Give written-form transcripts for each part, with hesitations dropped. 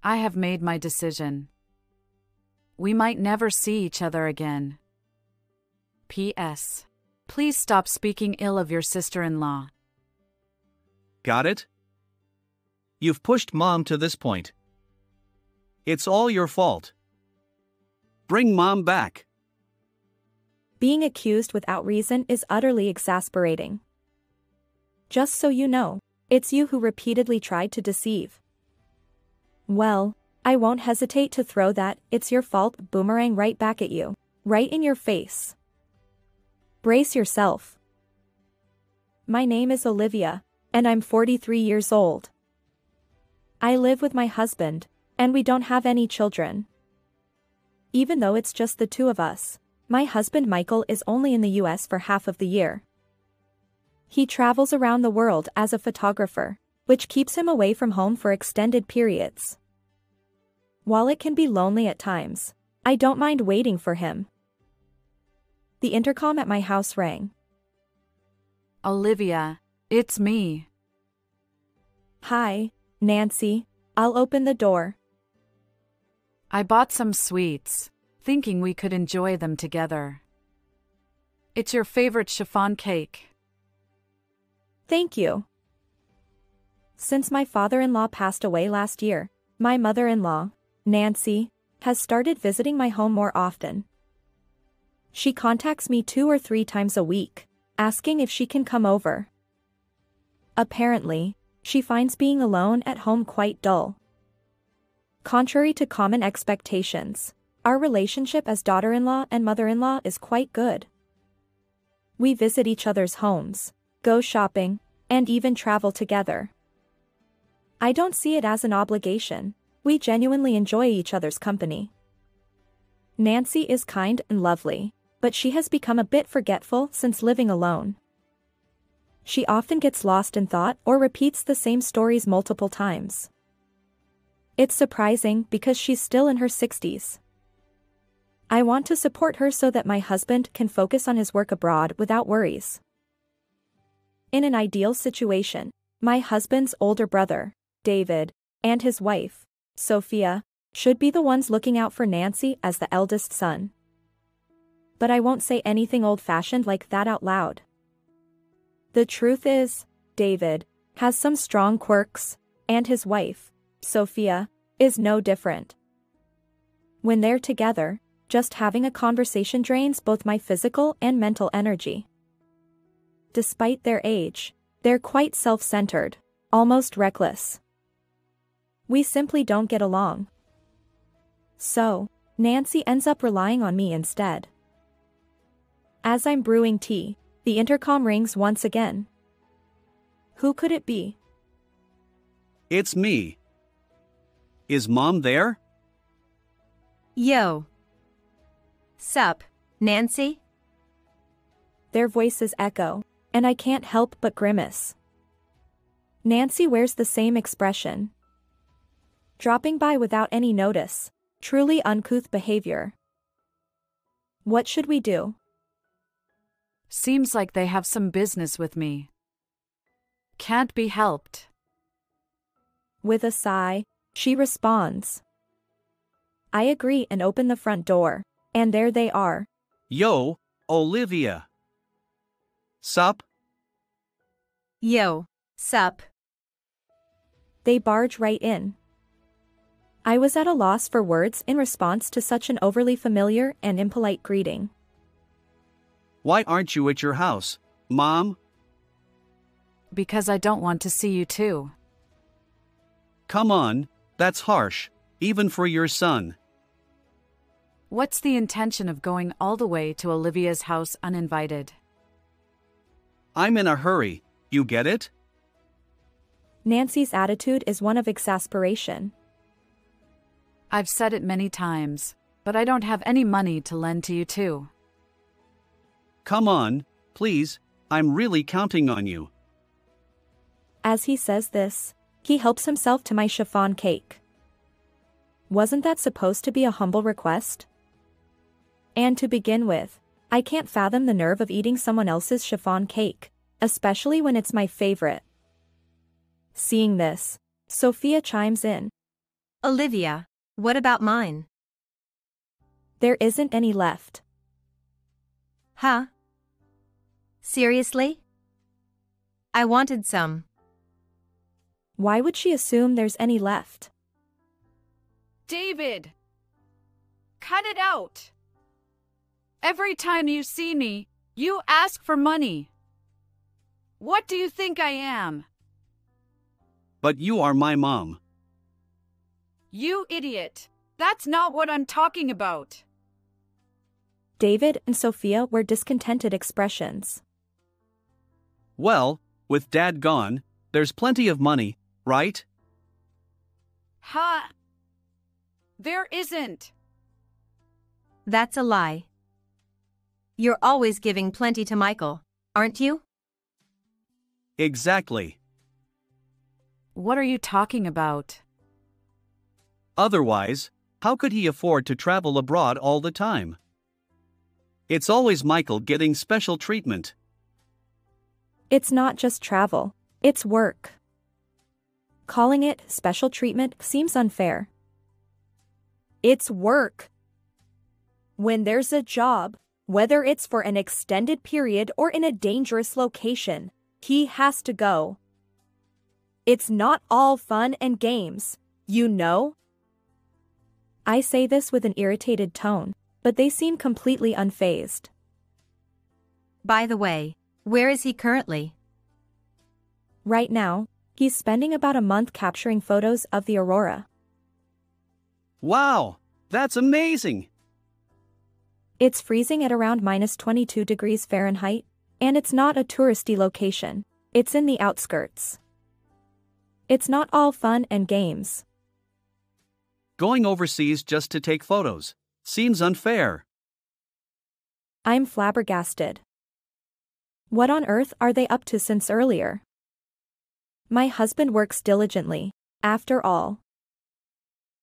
I have made my decision. We might never see each other again. P.S. Please stop speaking ill of your sister-in-law. Got it? You've pushed Mom to this point. It's all your fault. Bring Mom back. Being accused without reason is utterly exasperating. Just so you know, it's you who repeatedly tried to deceive. Well, I won't hesitate to throw that "it's your fault" boomerang right back at you, right in your face. Brace yourself. My name is Olivia, and I'm 43 years old. I live with my husband, and we don't have any children. Even though it's just the two of us, my husband Michael is only in the US for half of the year. He travels around the world as a photographer, which keeps him away from home for extended periods. While it can be lonely at times, I don't mind waiting for him. The intercom at my house rang. Olivia, it's me. Hi, Nancy. I'll open the door. I bought some sweets, thinking we could enjoy them together. It's your favorite chiffon cake. Thank you. Since my father-in-law passed away last year, my mother-in-law, Nancy, has started visiting my home more often. She contacts me 2 or 3 times a week, asking if she can come over. Apparently, she finds being alone at home quite dull. Contrary to common expectations, our relationship as daughter-in-law and mother-in-law is quite good. We visit each other's homes, go shopping, and even travel together. I don't see it as an obligation. We genuinely enjoy each other's company. Nancy is kind and lovely, but she has become a bit forgetful since living alone. She often gets lost in thought or repeats the same stories multiple times. It's surprising because she's still in her 60s. I want to support her so that my husband can focus on his work abroad without worries. In an ideal situation, my husband's older brother, David, and his wife, Sophia, should be the ones looking out for Nancy as the eldest son. But I won't say anything old-fashioned like that out loud. The truth is, David has some strong quirks, and his wife, Sophia, is no different. When they're together, just having a conversation drains both my physical and mental energy. Despite their age, they're quite self-centered, almost reckless. We simply don't get along. So, Nancy ends up relying on me instead. As I'm brewing tea, the intercom rings once again. Who could it be? It's me. Is Mom there? Yo. Sup, Nancy? Their voices echo, and I can't help but grimace. Nancy wears the same expression. Dropping by without any notice, truly uncouth behavior. What should we do? Seems like they have some business with me. Can't be helped. With a sigh, she responds. I agree and open the front door, and there they are. Yo, Olivia. Sup? Yo. Sup? They barge right in. I was at a loss for words in response to such an overly familiar and impolite greeting. Why aren't you at your house, Mom? Because I don't want to see you too. Come on, that's harsh, even for your son. What's the intention of going all the way to Olivia's house uninvited? I'm in a hurry, you get it? Nancy's attitude is one of exasperation. I've said it many times, but I don't have any money to lend to you too. Come on, please, I'm really counting on you. As he says this, he helps himself to my chiffon cake. Wasn't that supposed to be a humble request? And to begin with, I can't fathom the nerve of eating someone else's chiffon cake, especially when it's my favorite. Seeing this, Sophia chimes in. Olivia, what about mine? There isn't any left. Huh? Seriously? I wanted some. Why would she assume there's any left? David! Cut it out! Every time you see me, you ask for money. What do you think I am? But you are my mom. You idiot! That's not what I'm talking about. David and Sophia were discontented expressions. Well, with Dad gone, there's plenty of money, right? Huh? There isn't. That's a lie. You're always giving plenty to Michael, aren't you? Exactly. What are you talking about? Otherwise, how could he afford to travel abroad all the time? It's always Michael getting special treatment. It's not just travel, it's work. Calling it special treatment seems unfair. It's work. When there's a job, whether it's for an extended period or in a dangerous location, he has to go. It's not all fun and games, you know? I say this with an irritated tone, but they seem completely unfazed. By the way, where is he currently? Right now, he's spending about a month capturing photos of the aurora. Wow, that's amazing! It's freezing at around -22 degrees Fahrenheit, and it's not a touristy location, it's in the outskirts. It's not all fun and games. Going overseas just to take photos seems unfair. I'm flabbergasted. What on earth are they up to since earlier? My husband works diligently, after all.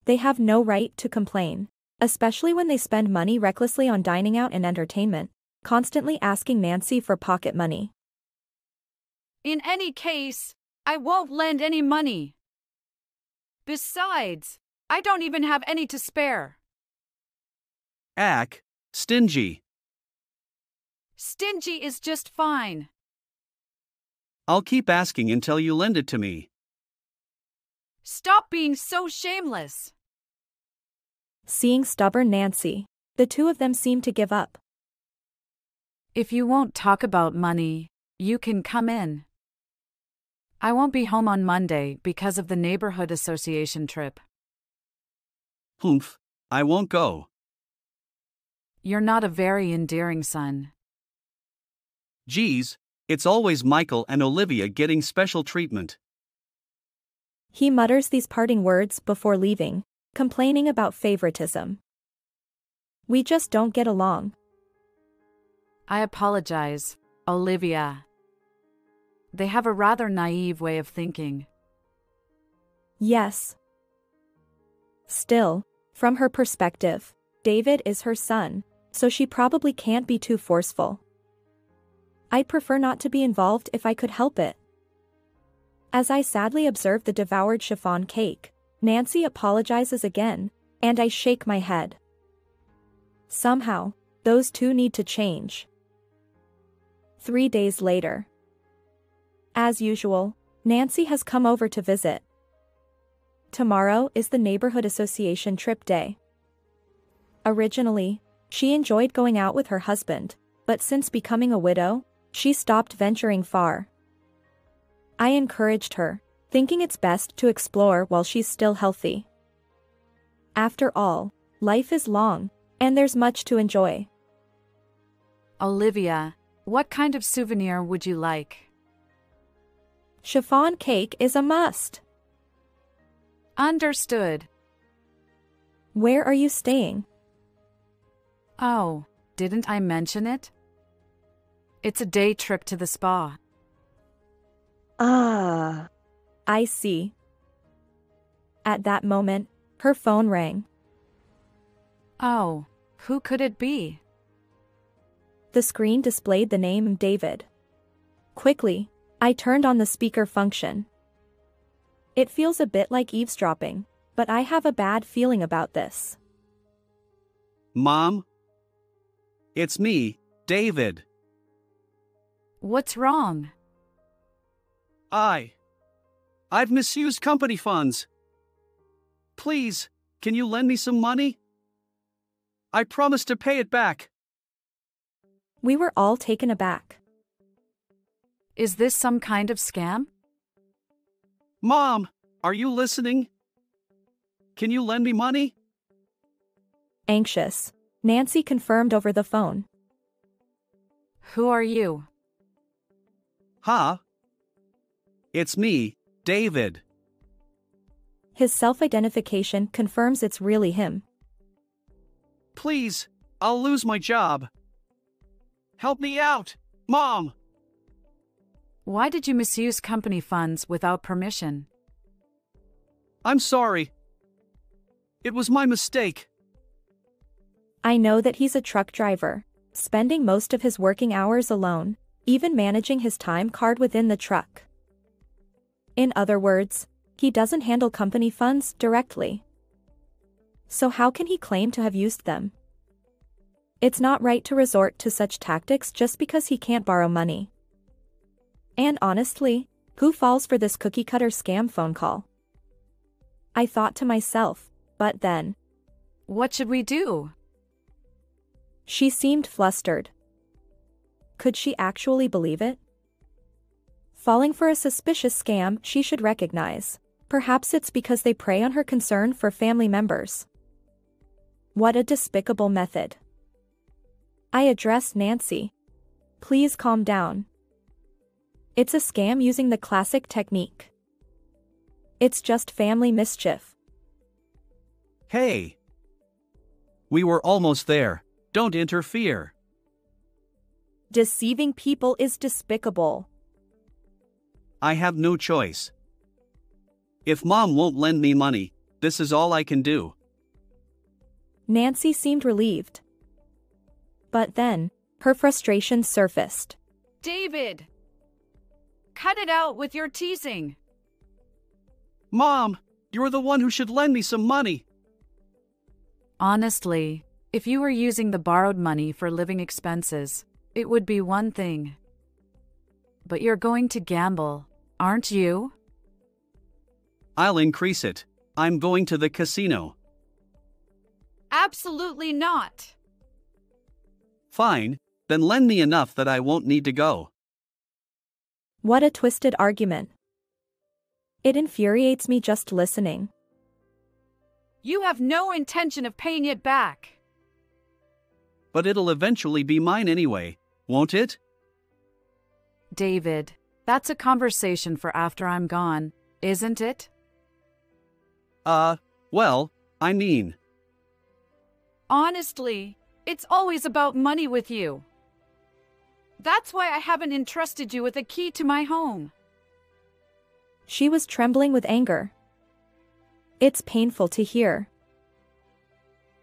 They have no right to complain, especially when they spend money recklessly on dining out and entertainment, constantly asking Nancy for pocket money. In any case, I won't lend any money. Besides, I don't even have any to spare. Stingy. Stingy is just fine. I'll keep asking until you lend it to me. Stop being so shameless. Seeing stubborn Nancy, the two of them seem to give up. If you won't talk about money, you can come in. I won't be home on Monday because of the neighborhood association trip. Humph, I won't go. You're not a very endearing son. Geez, it's always Michael and Olivia getting special treatment. He mutters these parting words before leaving, complaining about favoritism. We just don't get along. I apologize, Olivia. They have a rather naive way of thinking. Yes. Still, from her perspective, David is her son, so she probably can't be too forceful. I'd prefer not to be involved if I could help it. As I sadly observe the devoured chiffon cake, Nancy apologizes again, and I shake my head. Somehow, those two need to change. 3 days later. As usual, Nancy has come over to visit. Tomorrow is the neighborhood association trip day. Originally, she enjoyed going out with her husband, but since becoming a widow, she stopped venturing far. I encouraged her, thinking it's best to explore while she's still healthy. After all, life is long, and there's much to enjoy. Olivia, what kind of souvenir would you like? Chiffon cake is a must. Understood. Where are you staying? Oh, didn't I mention it? It's a day trip to the spa. Ah, I see. At that moment, her phone rang. Oh, who could it be? The screen displayed the name David. Quickly, I turned on the speaker function. It feels a bit like eavesdropping, but I have a bad feeling about this. Mom? It's me, David. What's wrong? I've misused company funds. Please, can you lend me some money? I promise to pay it back. We were all taken aback. Is this some kind of scam? Mom, are you listening? Can you lend me money? Anxious, Nancy confirmed over the phone. Who are you? Huh? It's me, David. His self-identification confirms it's really him. Please, I'll lose my job. Help me out, Mom! Why did you misuse company funds without permission? I'm sorry. It was my mistake. I know that he's a truck driver, spending most of his working hours alone, even managing his time card within the truck. In other words, he doesn't handle company funds directly. So how can he claim to have used them? It's not right to resort to such tactics just because he can't borrow money. And honestly, who falls for this cookie-cutter scam phone call? I thought to myself, but then, What should we do? she seemed flustered. Could she actually believe it? Falling for a suspicious scam she should recognize. Perhaps it's because they prey on her concern for family members. What a despicable method. I addressed Nancy. Please calm down. It's a scam using the classic technique. It's just family mischief. Hey! We were almost there. Don't interfere. Deceiving people is despicable. I have no choice. If Mom won't lend me money, this is all I can do. Nancy seemed relieved. But then, her frustration surfaced. David! Cut it out with your teasing. Mom, you're the one who should lend me some money. Honestly, if you were using the borrowed money for living expenses, it would be one thing. But you're going to gamble, aren't you? I'll increase it. I'm going to the casino. Absolutely not. Fine, then lend me enough that I won't need to go. What a twisted argument. It infuriates me just listening. You have no intention of paying it back. But it'll eventually be mine anyway, won't it? David, that's a conversation for after I'm gone, isn't it? Well, I mean. Honestly, it's always about money with you. That's why I haven't entrusted you with a key to my home. She was trembling with anger. It's painful to hear.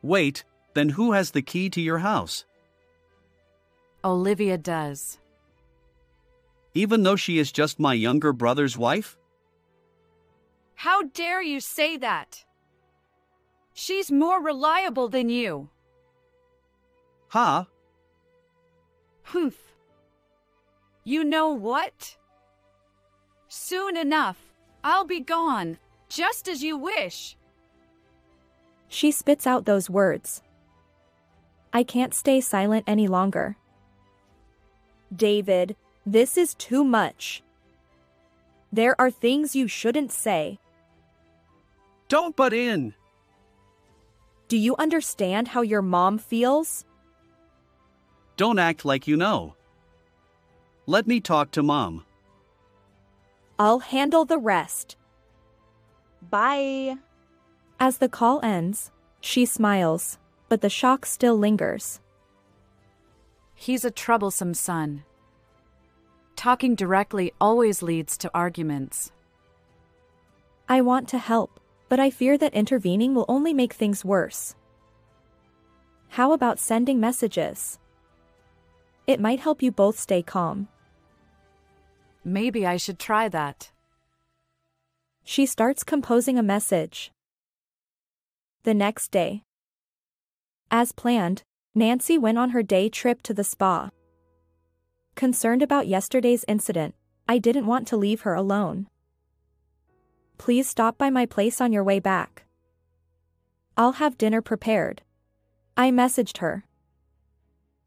Wait, then who has the key to your house? Olivia does. Even though she is just my younger brother's wife? How dare you say that? She's more reliable than you. Huh? Humph. You know what? Soon enough, I'll be gone, just as you wish. She spits out those words. I can't stay silent any longer. David, this is too much. There are things you shouldn't say. Don't butt in. Do you understand how your mom feels? Don't act like you know. Let me talk to Mom. I'll handle the rest. Bye. As the call ends, she smiles, but the shock still lingers. He's a troublesome son. Talking directly always leads to arguments. I want to help, but I fear that intervening will only make things worse. How about sending messages? It might help you both stay calm. Maybe I should try that. She starts composing a message. The next day. As planned, Nancy went on her day trip to the spa. Concerned about yesterday's incident, I didn't want to leave her alone. Please stop by my place on your way back. I'll have dinner prepared. I messaged her.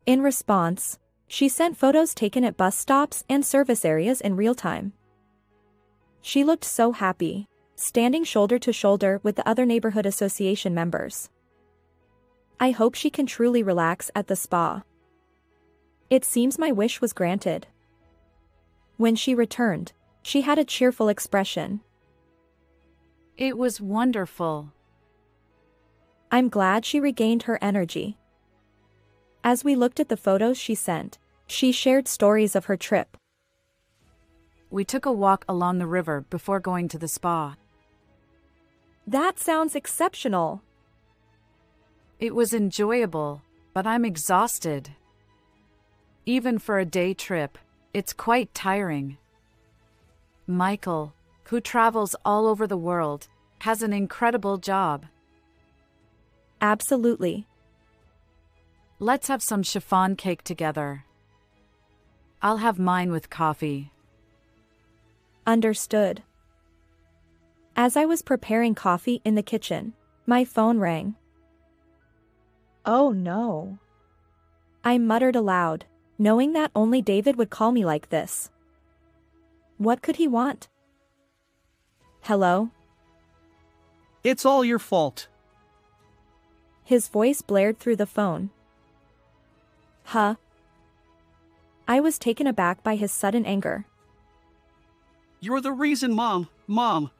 In response, she sent photos taken at bus stops and service areas in real time. She looked so happy, standing shoulder to shoulder with the other neighborhood association members. I hope she can truly relax at the spa. It seems my wish was granted. When she returned, she had a cheerful expression. It was wonderful. I'm glad she regained her energy. As we looked at the photos she sent, she shared stories of her trip. We took a walk along the river before going to the spa. That sounds exceptional. It was enjoyable, but I'm exhausted. Even for a day trip, it's quite tiring. Michael, who travels all over the world, has an incredible job. Absolutely. Let's have some chiffon cake together. I'll have mine with coffee. Understood. As I was preparing coffee in the kitchen, my phone rang. Oh no. I muttered aloud, knowing that only David would call me like this. What could he want? Hello? It's all your fault. His voice blared through the phone. Huh? I was taken aback by his sudden anger. You're the reason, Mom.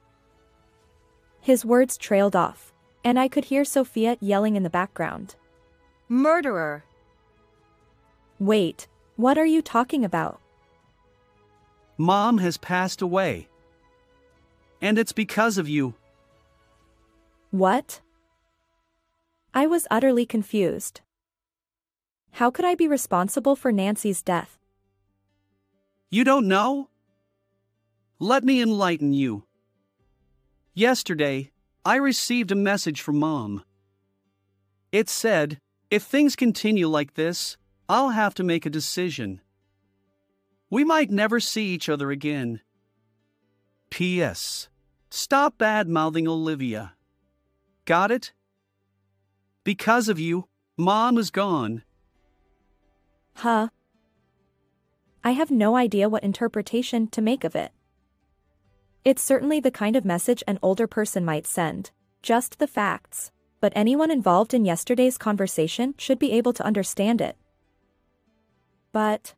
His words trailed off, and I could hear Sophia yelling in the background. Murderer! Wait, what are you talking about? Mom has passed away. And it's because of you. What? I was utterly confused. How could I be responsible for Nancy's death? You don't know? Let me enlighten you. Yesterday, I received a message from Mom. It said, if things continue like this, I'll have to make a decision. We might never see each other again. P.S. Stop bad-mouthing Olivia. Got it? Because of you, Mom is gone. Huh? I have no idea what interpretation to make of it. It's certainly the kind of message an older person might send, just the facts, but anyone involved in yesterday's conversation should be able to understand it. But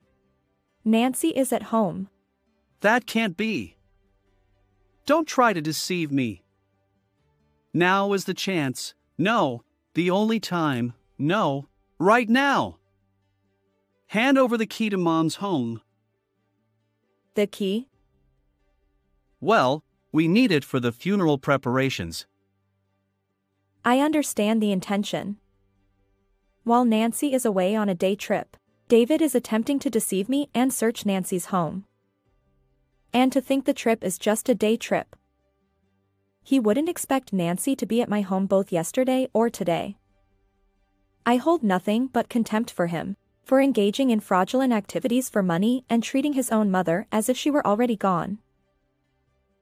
Nancy is at home. That can't be. Don't try to deceive me. Now is the chance. No, the only time. No, right now. Hand over the key to Mom's home. The key? Well, we need it for the funeral preparations. I understand the intention. While Nancy is away on a day trip, David is attempting to deceive me and search Nancy's home. And to think the trip is just a day trip. He wouldn't expect Nancy to be at my home both yesterday or today. I hold nothing but contempt for him, for engaging in fraudulent activities for money and treating his own mother as if she were already gone.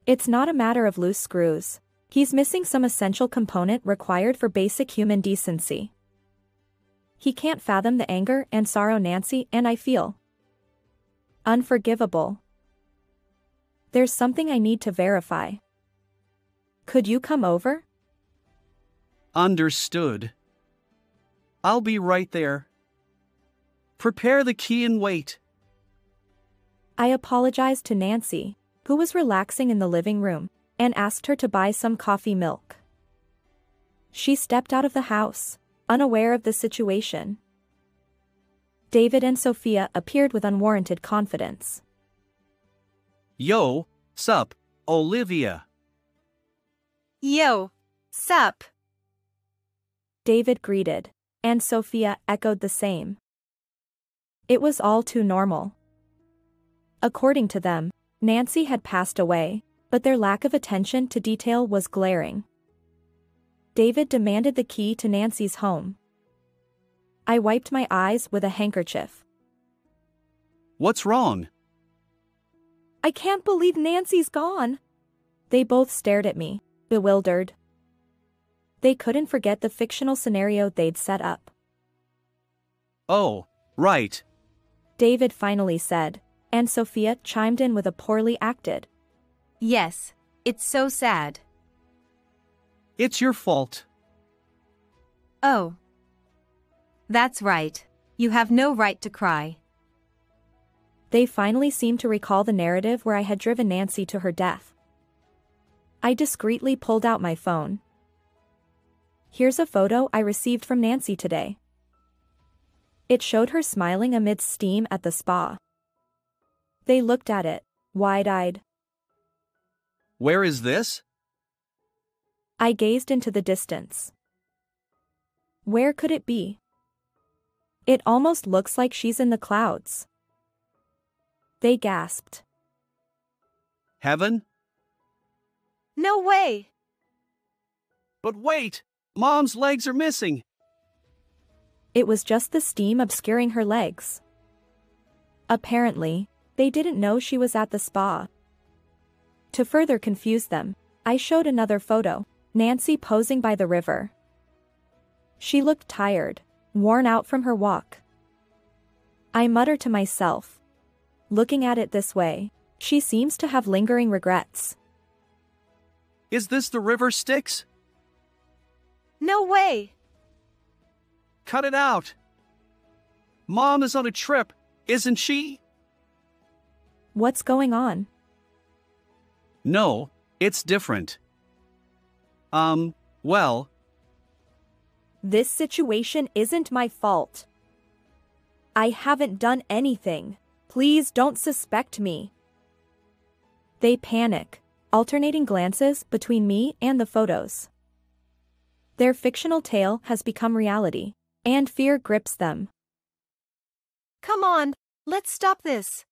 It's not a matter of loose screws. He's missing some essential component required for basic human decency. He can't fathom the anger and sorrow Nancy and I feel. Unforgivable. There's something I need to verify. Could you come over? Understood. I'll be right there. Prepare the key and wait. I apologized to Nancy, who was relaxing in the living room, and asked her to buy some coffee milk. She stepped out of the house, unaware of the situation. David and Sophia appeared with unwarranted confidence. Yo, sup, Olivia. Yo, sup? David greeted, and Sophia echoed the same. It was all too normal. According to them, Nancy had passed away, but their lack of attention to detail was glaring. David demanded the key to Nancy's home. I wiped my eyes with a handkerchief. What's wrong? I can't believe Nancy's gone. They both stared at me, bewildered. They couldn't forget the fictional scenario they'd set up. Oh, right. David finally said, and Sophia chimed in with a poorly acted. Yes, it's so sad. It's your fault. Oh. That's right. You have no right to cry. They finally seemed to recall the narrative where I had driven Nancy to her death. I discreetly pulled out my phone. Here's a photo I received from Nancy today. It showed her smiling amidst steam at the spa. They looked at it, wide-eyed. Where is this? I gazed into the distance. Where could it be? It almost looks like she's in the clouds. They gasped. Heaven? No way! But wait! Mom's legs are missing! It was just the steam obscuring her legs. Apparently, they didn't know she was at the spa. To further confuse them, I showed another photo, Nancy posing by the river. She looked tired, worn out from her walk. I muttered to myself. Looking at it this way, she seems to have lingering regrets. Is this the river Styx? No way! Cut it out! Mom is on a trip, isn't she? What's going on? No, it's different. Well. This situation isn't my fault. I haven't done anything. Please don't suspect me. They panic, alternating glances between me and the photos. Their fictional tale has become reality, and fear grips them. Come on, let's stop this.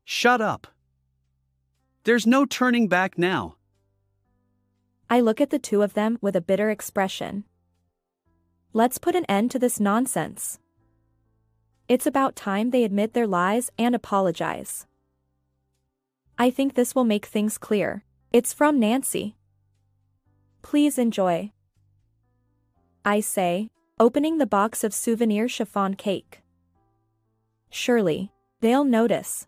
Shut up. There's no turning back now. I look at the two of them with a bitter expression. Let's put an end to this nonsense. It's about time they admit their lies and apologize. I think this will make things clear. It's from Nancy. Please enjoy. I say, opening the box of souvenir chiffon cake. Surely, they'll notice.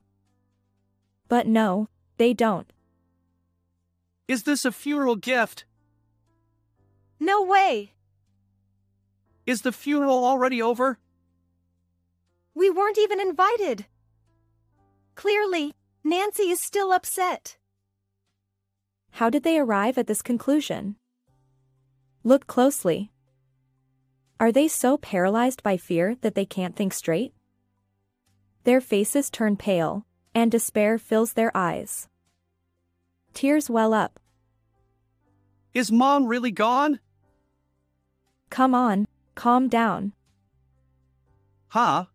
But no, they don't. Is this a funeral gift? No way! Is the funeral already over? We weren't even invited. Clearly, Nancy is still upset. How did they arrive at this conclusion? Look closely. Are they so paralyzed by fear that they can't think straight? Their faces turn pale, and despair fills their eyes. Tears well up. Is Mom really gone? Come on, calm down. Huh?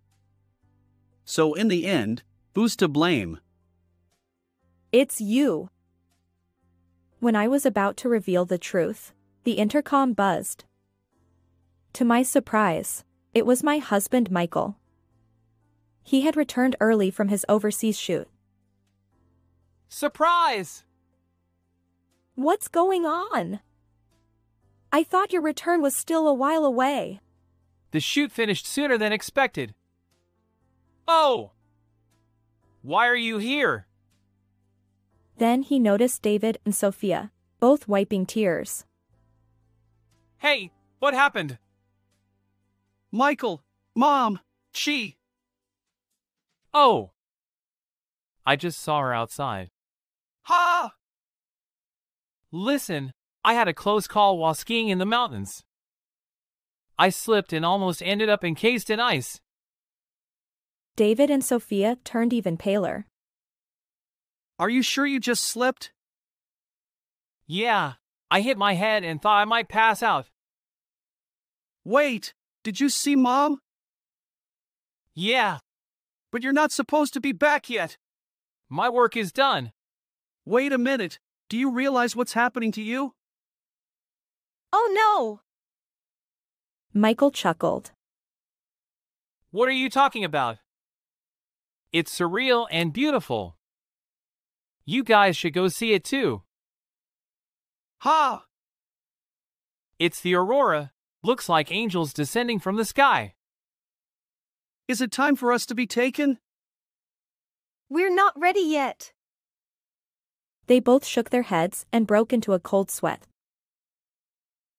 So in the end, who's to blame? It's you. When I was about to reveal the truth, the intercom buzzed. To my surprise, it was my husband Michael. He had returned early from his overseas shoot. Surprise! What's going on? I thought your return was still a while away. The shoot finished sooner than expected. Oh! Why are you here? Then he noticed David and Sophia, both wiping tears. Hey, what happened? Michael! Mom! She! Oh! I just saw her outside. Ha! Listen, I had a close call while skiing in the mountains. I slipped and almost ended up encased in ice. David and Sophia turned even paler. Are you sure you just slipped? Yeah, I hit my head and thought I might pass out. Wait, did you see Mom? Yeah, But you're not supposed to be back yet. my work is done. Wait a minute, do you realize what's happening to you? Oh no! Michael chuckled. What are you talking about? It's surreal and beautiful. You guys should go see it too. Ha! It's the aurora. Looks like angels descending from the sky. Is it time for us to be taken? We're not ready yet. They both shook their heads and broke into a cold sweat.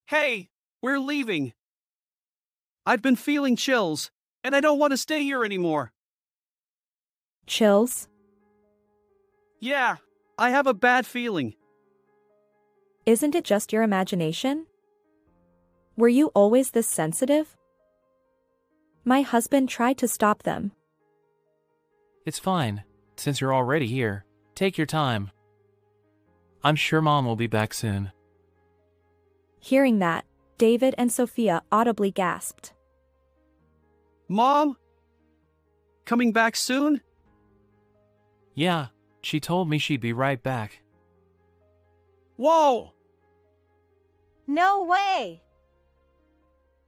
Hey, we're leaving. I've been feeling chills, and I don't want to stay here anymore. Chills? Yeah, I have a bad feeling. Isn't it just your imagination? Were you always this sensitive? My husband tried to stop them. It's fine. Since you're already here, take your time. I'm sure Mom will be back soon. Hearing that, David and Sophia audibly gasped. Mom? Coming back soon? Yeah, she told me she'd be right back. Whoa! No way!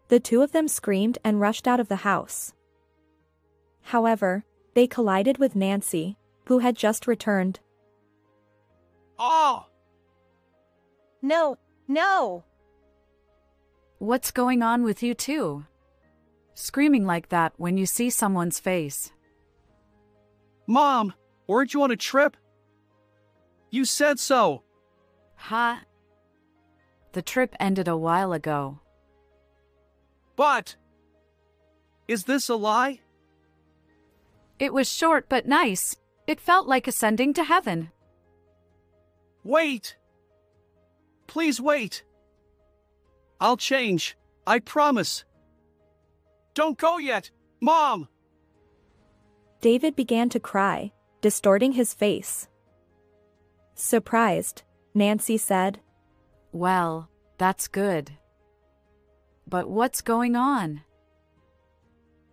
The two of them screamed and rushed out of the house. However, they collided with Nancy, who had just returned. Oh! No, no! What's going on with you two? Screaming like that when you see someone's face. Mom, weren't you on a trip? You said so. Ha! The trip ended a while ago. But... is this a lie? It was short but nice. It felt like ascending to heaven. Wait! Please wait. I'll change. I promise. Don't go yet, Mom! David began to cry, distorting his face. Surprised, Nancy said, Well, that's good. But what's going on?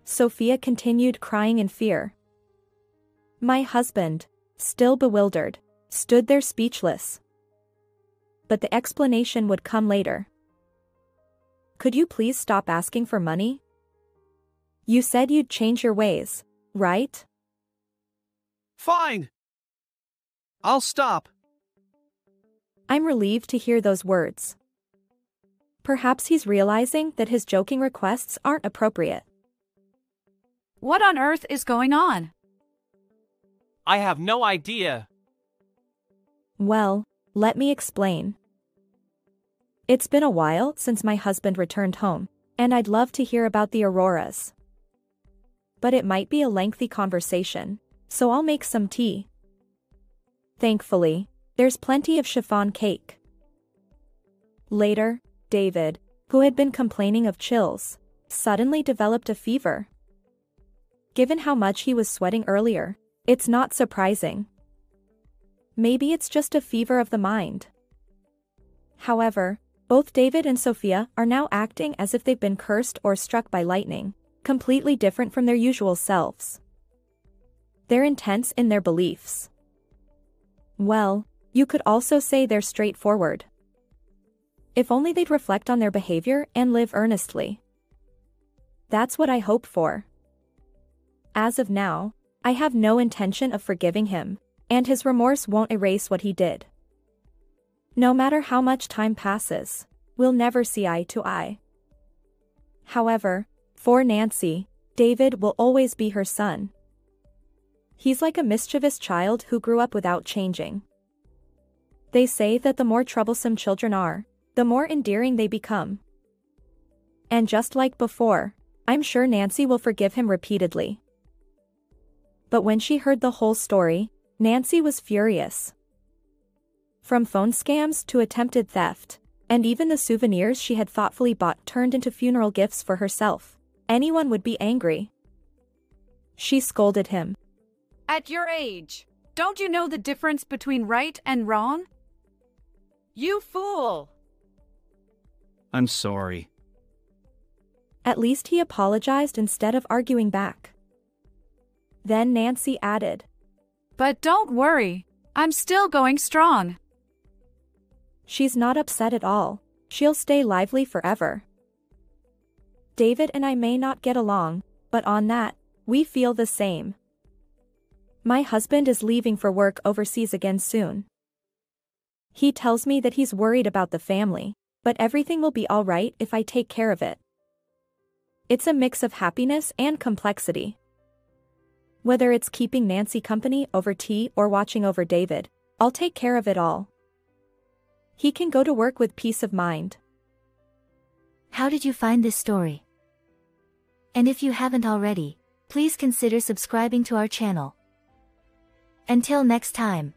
Sophia continued crying in fear. My husband, still bewildered, stood there speechless. But the explanation would come later. Could you please stop asking for money? You said you'd change your ways, right? Fine. I'll stop. I'm relieved to hear those words. Perhaps he's realizing that his joking requests aren't appropriate. What on earth is going on? I have no idea. Well, let me explain. It's been a while since my husband returned home, and I'd love to hear about the auroras. But it might be a lengthy conversation, so I'll make some tea. Thankfully, there's plenty of chiffon cake. Later, David, who had been complaining of chills, suddenly developed a fever. Given how much he was sweating earlier, it's not surprising. Maybe it's just a fever of the mind. However, both David and Sophia are now acting as if they've been cursed or struck by lightning, completely different from their usual selves. They're intense in their beliefs. Well, you could also say they're straightforward. If only they'd reflect on their behavior and live earnestly. That's what I hope for. As of now, I have no intention of forgiving him, and his remorse won't erase what he did. No matter how much time passes, we'll never see eye to eye. However, for Nancy, David will always be her son. He's like a mischievous child who grew up without changing. They say that the more troublesome children are, the more endearing they become. And just like before, I'm sure Nancy will forgive him repeatedly. But when she heard the whole story, Nancy was furious. From phone scams to attempted theft, and even the souvenirs she had thoughtfully bought turned into funeral gifts for herself, anyone would be angry. She scolded him. At your age, don't you know the difference between right and wrong? You fool! I'm sorry. At least he apologized instead of arguing back. Then Nancy added, But don't worry, I'm still going strong. She's not upset at all, she'll stay lively forever. David and I may not get along, but on that, we feel the same. My husband is leaving for work overseas again soon. He tells me that he's worried about the family, but everything will be alright if I take care of it. It's a mix of happiness and complexity. Whether it's keeping Nancy company over tea or watching over David, I'll take care of it all. He can go to work with peace of mind. How did you find this story? And if you haven't already, please consider subscribing to our channel. Until next time.